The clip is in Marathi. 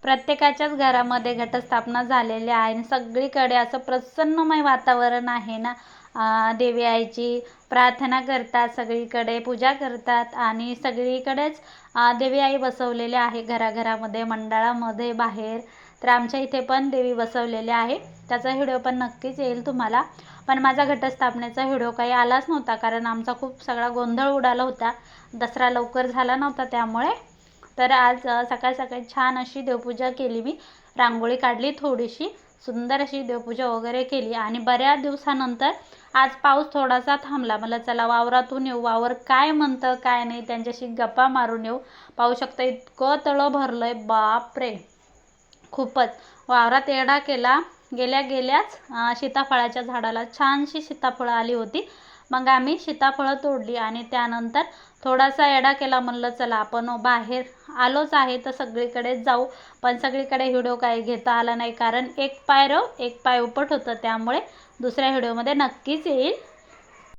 प्रत्येकाच्याच घरामध्ये घटस्थापना झालेली आहे आणि सगळीकडे असं प्रसन्नमय वातावरण आहे ना. देवी आईची प्रार्थना करतात, सगळीकडे पूजा करतात आणि सगळीकडेच देवी आई बसवलेले आहे, घराघरामध्ये, मंडळामध्ये, बाहेर. तर आमच्या इथे पण देवी बसवलेले आहे, त्याचा व्हिडिओ पण नक्कीच येईल तुम्हाला. पण माझा घटस्थापनेचा व्हिडिओ काही आलाच नव्हता, कारण आमचा खूप सगळा गोंधळ उडाला होता, दसरा लवकर झाला नव्हता त्यामुळे. तर आज सकाळ सकाळी छान अशी देवपूजा केली मी, रांगोळी काढली थोडीशी, सुंदर अशी देवपूजा वगैरे केली. आणि बऱ्याच दिवसानंतर आज पाऊस थोडासा थांबला. मला चला वावरातून येऊ, वावर काय म्हणतं काय नाही त्यांच्याशी गप्पा मारून येऊ. पाहू शकता इतकं तळं भरलंय, बापरे खूपच. वावरात येडा केला, गेल्याच सीताफळाच्या झाडाला छानशी सीताफळं आली होती. मग आम्ही सीताफळं तोडली आणि त्यानंतर थोडासा येडा केला. म्हणलं चला आपण बाहेर आलोच आहे तर सगळीकडेच जाऊ. पण सगळीकडे व्हिडिओ काही घेता आला नाही, कारण एक पाय रव एक पाय उपट होतं, त्यामुळे दुसऱ्या व्हिडिओमध्ये नक्कीच येईल.